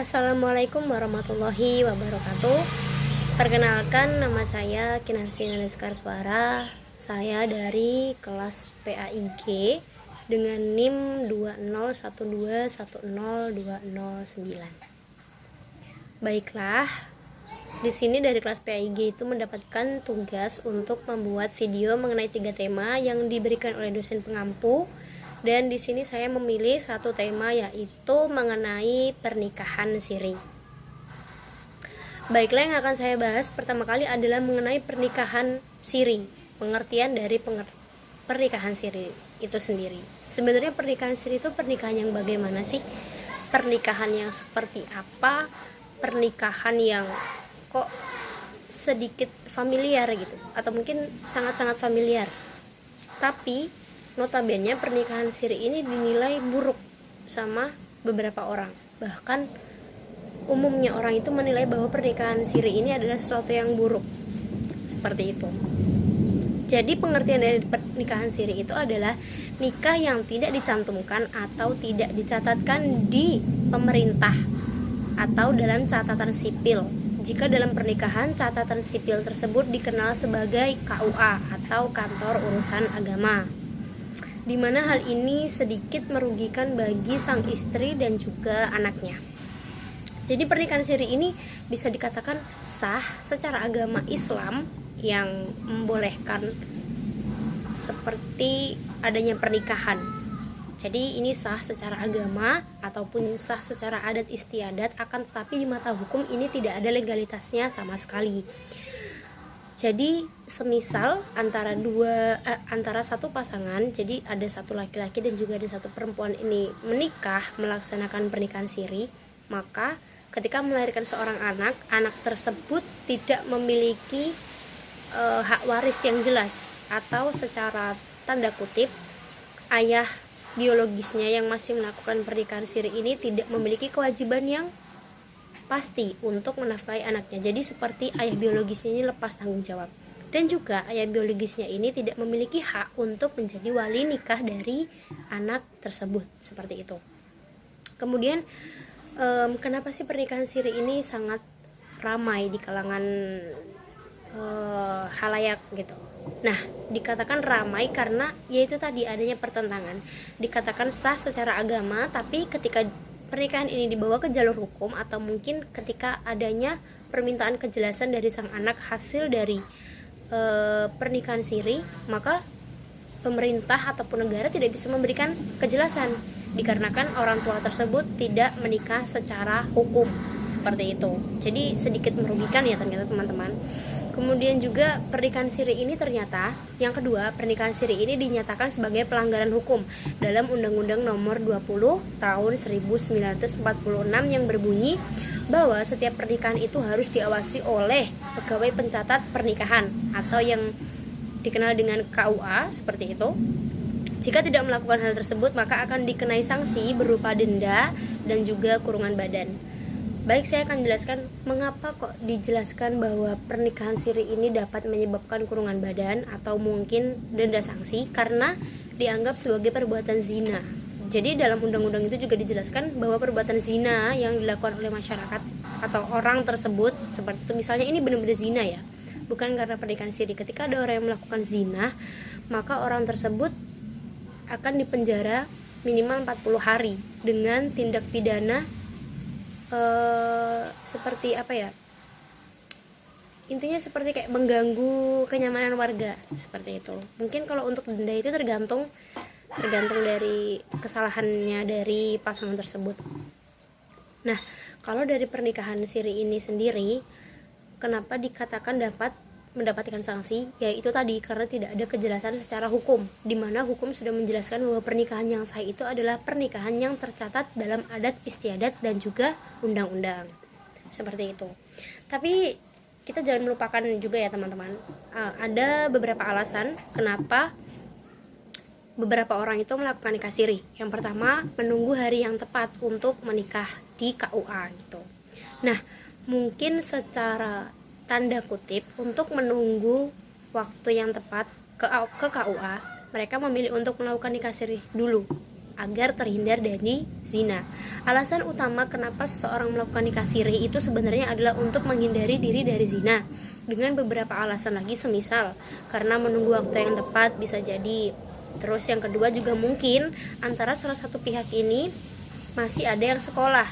Assalamualaikum warahmatullahi wabarakatuh. Perkenalkan, nama saya Kinarsi Nadeska Suara. Saya dari kelas PAIG dengan NIM 201210209. Baiklah, di sini dari kelas PAIG itu mendapatkan tugas untuk membuat video mengenai 3 tema yang diberikan oleh dosen pengampu. Dan di sini saya memilih satu tema, yaitu mengenai pernikahan siri. Baiklah, yang akan saya bahas pertama kali adalah mengenai pernikahan siri. Pengertian dari pernikahan siri itu sendiri. Sebenarnya pernikahan siri itu pernikahan yang bagaimana sih? Pernikahan yang seperti apa? Pernikahan yang kok sedikit familiar gitu, atau mungkin sangat-sangat familiar. Tapi notabene pernikahan siri ini dinilai buruk sama beberapa orang. Bahkan umumnya orang itu menilai bahwa pernikahan siri ini adalah sesuatu yang buruk. Seperti itu. Jadi pengertian dari pernikahan siri itu adalah nikah yang tidak dicantumkan atau tidak dicatatkan di pemerintah atau dalam catatan sipil. Jika dalam pernikahan, catatan sipil tersebut dikenal sebagai KUA atau Kantor Urusan Agama, di mana hal ini sedikit merugikan bagi sang istri dan juga anaknya. Jadi pernikahan siri ini bisa dikatakan sah secara agama Islam yang membolehkan seperti adanya pernikahan. Jadi ini sah secara agama ataupun sah secara adat istiadat, akan tetapi di mata hukum ini tidak ada legalitasnya sama sekali. Jadi semisal antara satu pasangan, jadi ada satu laki-laki dan juga ada satu perempuan ini menikah melaksanakan pernikahan siri, maka ketika melahirkan seorang anak, anak tersebut tidak memiliki hak waris yang jelas, atau secara tanda kutip ayah biologisnya yang masih melakukan pernikahan siri ini tidak memiliki kewajiban yang pasti untuk menafkahi anaknya. Jadi seperti ayah biologisnya ini lepas tanggung jawab, dan juga ayah biologisnya ini tidak memiliki hak untuk menjadi wali nikah dari anak tersebut, seperti itu. Kemudian kenapa sih pernikahan siri ini sangat ramai di kalangan halayak gitu? Nah, dikatakan ramai karena yaitu tadi adanya pertentangan. Dikatakan sah secara agama, tapi ketika pernikahan ini dibawa ke jalur hukum, atau mungkin ketika adanya permintaan kejelasan dari sang anak hasil dari pernikahan siri, maka pemerintah ataupun negara tidak bisa memberikan kejelasan dikarenakan orang tua tersebut tidak menikah secara hukum, seperti itu. Jadi sedikit merugikan ya ternyata teman-teman. Kemudian juga pernikahan siri ini ternyata, yang kedua, pernikahan siri ini dinyatakan sebagai pelanggaran hukum dalam Undang-Undang Nomor 20 Tahun 1946 yang berbunyi bahwa setiap pernikahan itu harus diawasi oleh pegawai pencatat pernikahan atau yang dikenal dengan KUA, seperti itu. Jika tidak melakukan hal tersebut, maka akan dikenai sanksi berupa denda dan juga kurungan badan. Baik, saya akan jelaskan mengapa kok dijelaskan bahwa pernikahan siri ini dapat menyebabkan kurungan badan atau mungkin denda sanksi, karena dianggap sebagai perbuatan zina. Jadi dalam undang-undang itu juga dijelaskan bahwa perbuatan zina yang dilakukan oleh masyarakat atau orang tersebut, seperti itu misalnya ini benar-benar zina ya, bukan karena pernikahan siri. Ketika ada orang yang melakukan zina, maka orang tersebut akan dipenjara minimal 40 hari dengan tindak pidana seperti apa ya, intinya seperti kayak mengganggu kenyamanan warga, seperti itu. Mungkin kalau untuk denda itu tergantung dari kesalahannya dari pasangan tersebut. Nah, kalau dari pernikahan siri ini sendiri, kenapa dikatakan dapat mendapatkan sanksi? Yaitu tadi karena tidak ada kejelasan secara hukum, di mana hukum sudah menjelaskan bahwa pernikahan yang sah itu adalah pernikahan yang tercatat dalam adat istiadat dan juga undang-undang, seperti itu. Tapi kita jangan melupakan juga ya teman-teman, ada beberapa alasan kenapa beberapa orang itu melakukan nikah siri. Yang pertama, menunggu hari yang tepat untuk menikah di KUA gitu. Nah, mungkin secara tanda kutip untuk menunggu waktu yang tepat ke KUA, mereka memilih untuk melakukan nikah siri dulu. agar terhindar dari zina. Alasan utama kenapa seseorang melakukan nikah siri itu sebenarnya adalah untuk menghindari diri dari zina, dengan beberapa alasan lagi, semisal karena menunggu waktu yang tepat bisa jadi. Terus yang kedua juga mungkin antara salah satu pihak ini masih ada yang sekolah,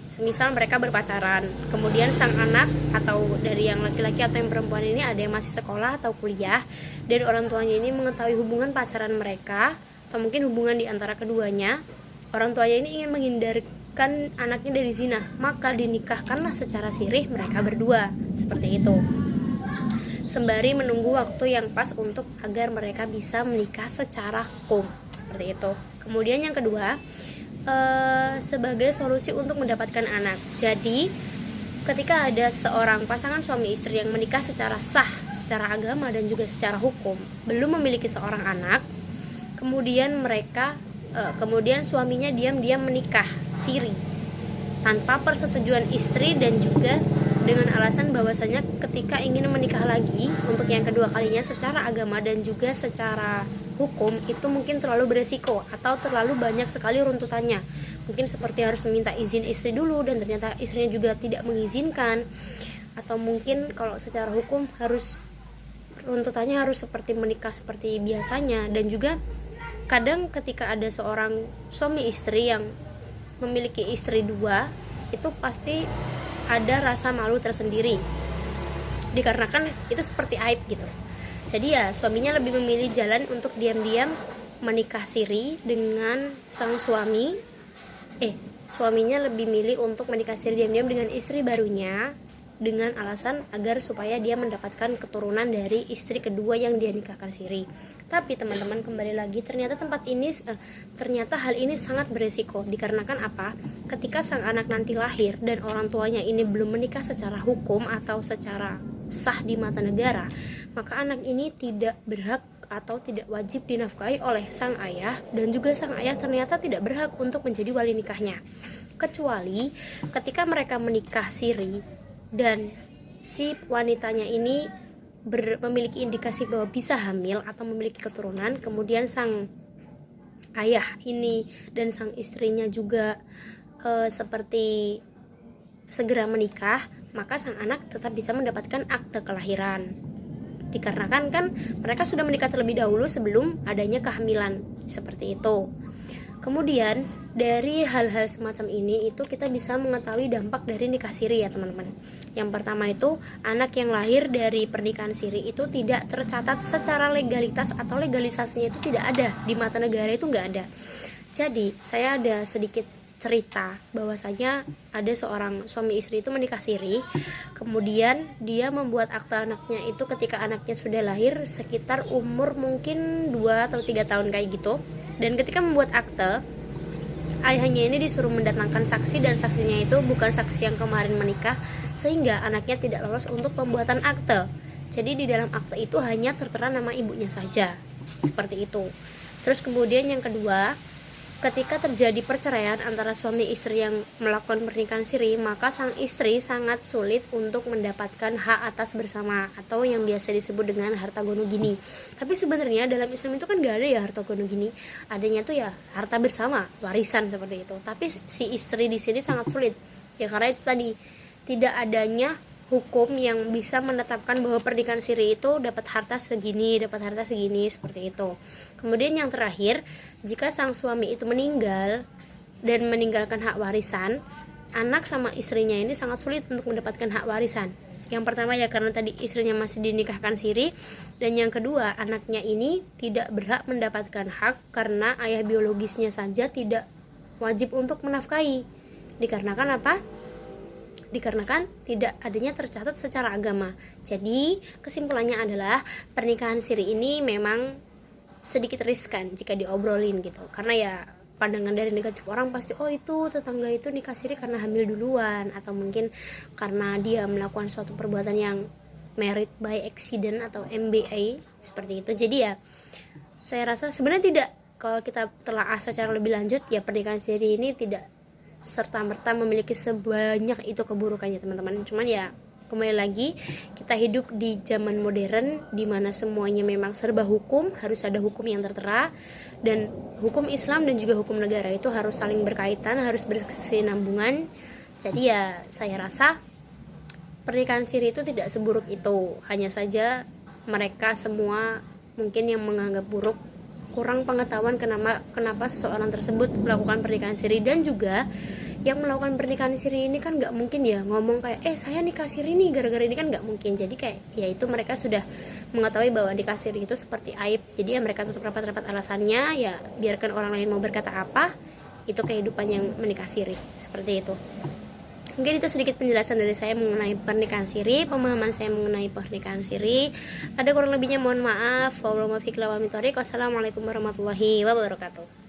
semisal mereka berpacaran, kemudian sang anak atau dari yang laki-laki atau yang perempuan ini ada yang masih sekolah atau kuliah, dan orang tuanya ini mengetahui hubungan pacaran mereka atau mungkin hubungan di antara keduanya. Orang tuanya ini ingin menghindarkan anaknya dari zina, maka dinikahkanlah secara sirih mereka berdua, seperti itu, sembari menunggu waktu yang pas untuk agar mereka bisa menikah secara hukum, seperti itu. Kemudian yang kedua, sebagai solusi untuk mendapatkan anak. Jadi ketika ada seorang pasangan suami istri yang menikah secara sah, secara agama dan juga secara hukum, belum memiliki seorang anak, kemudian suaminya diam-diam menikah siri tanpa persetujuan istri, dan juga dengan alasan bahwasanya ketika ingin menikah lagi untuk yang kedua kalinya secara agama dan juga secara hukum itu mungkin terlalu beresiko atau terlalu banyak sekali runtutannya. Mungkin seperti harus meminta izin istri dulu dan ternyata istrinya juga tidak mengizinkan, atau mungkin kalau secara hukum harus runtutannya harus seperti menikah seperti biasanya. Dan juga kadang ketika ada seorang suami istri yang memiliki istri dua, itu pasti ada rasa malu tersendiri, dikarenakan itu seperti aib gitu. Jadi ya suaminya lebih memilih jalan untuk diam-diam menikah siri dengan sang suami. Suaminya lebih milih untuk menikah siri diam-diam dengan istri barunya, dengan alasan agar supaya dia mendapatkan keturunan dari istri kedua yang dia nikahkan siri. Tapi teman-teman, kembali lagi, ternyata hal ini sangat beresiko, dikarenakan apa? Ketika sang anak nanti lahir dan orang tuanya ini belum menikah secara hukum atau secara sah di mata negara, maka anak ini tidak berhak atau tidak wajib dinafkahi oleh sang ayah, dan juga sang ayah ternyata tidak berhak untuk menjadi wali nikahnya, kecuali ketika mereka menikah siri dan si wanitanya ini memiliki indikasi bahwa bisa hamil atau memiliki keturunan, kemudian sang ayah ini dan sang istrinya juga seperti segera menikah, maka sang anak tetap bisa mendapatkan akte kelahiran, dikarenakan kan mereka sudah menikah terlebih dahulu sebelum adanya kehamilan, seperti itu. Kemudian dari hal-hal semacam ini itu kita bisa mengetahui dampak dari nikah siri ya teman-teman. Yang pertama itu, anak yang lahir dari pernikahan siri itu tidak tercatat secara legalitas atau legalisasinya itu tidak ada di mata negara, itu nggak ada. Jadi saya ada sedikit cerita bahwasanya ada seorang suami istri itu menikah siri, kemudian dia membuat akta anaknya itu ketika anaknya sudah lahir sekitar umur mungkin 2 atau 3 tahun kayak gitu. Dan ketika membuat akte, ayahnya ini disuruh mendatangkan saksi, dan saksinya itu bukan saksi yang kemarin menikah, sehingga anaknya tidak lolos untuk pembuatan akte. Jadi di dalam akte itu hanya tertera nama ibunya saja, seperti itu. Terus kemudian yang kedua, ketika terjadi perceraian antara suami istri yang melakukan pernikahan siri, maka sang istri sangat sulit untuk mendapatkan hak atas bersama atau yang biasa disebut dengan harta gono gini. Tapi sebenarnya dalam Islam itu kan gak ada ya harta gono gini, adanya tuh ya harta bersama, warisan seperti itu. Tapi si istri di sini sangat sulit ya, karena itu tadi tidak adanya hukum yang bisa menetapkan bahwa pernikahan siri itu dapat harta segini, seperti itu. Kemudian yang terakhir, jika sang suami itu meninggal dan meninggalkan hak warisan, anak sama istrinya ini sangat sulit untuk mendapatkan hak warisan. Yang pertama ya karena tadi istrinya masih dinikahkan siri, dan yang kedua anaknya ini tidak berhak mendapatkan hak karena ayah biologisnya saja tidak wajib untuk menafkahi. Dikarenakan apa? Dikarenakan tidak adanya tercatat secara agama. Jadi kesimpulannya adalah pernikahan siri ini memang sedikit riskan jika diobrolin gitu, karena ya pandangan dari negatif orang pasti itu tetangga itu nikah siri karena hamil duluan, atau mungkin karena dia melakukan suatu perbuatan yang married by accident atau MBA seperti itu. Jadi ya saya rasa sebenarnya tidak, kalau kita telah secara lebih lanjut ya pernikahan siri ini tidak serta-merta memiliki sebanyak itu keburukannya teman-teman. Cuman ya kembali lagi kita hidup di zaman modern di mana semuanya memang serba hukum, harus ada hukum yang tertera, dan hukum Islam dan juga hukum negara itu harus saling berkaitan, harus berkesinambungan. Jadi ya saya rasa pernikahan siri itu tidak seburuk itu, hanya saja mereka semua mungkin yang menganggap buruk kurang pengetahuan kenapa seseorang tersebut melakukan pernikahan siri. Dan juga yang melakukan pernikahan siri ini kan nggak mungkin ya ngomong kayak saya nikah siri nih gara-gara ini, kan nggak mungkin. Jadi kayak ya itu mereka sudah mengetahui bahwa nikah siri itu seperti aib, jadi ya mereka tutup rapat-rapat alasannya, ya biarkan orang lain mau berkata apa, itu kehidupan yang menikah siri, seperti itu. Mungkin itu sedikit penjelasan dari saya mengenai pernikahan siri, pemahaman saya mengenai pernikahan siri. Ada kurang lebihnya mohon maaf. Wassalamualaikum warahmatullahi wabarakatuh.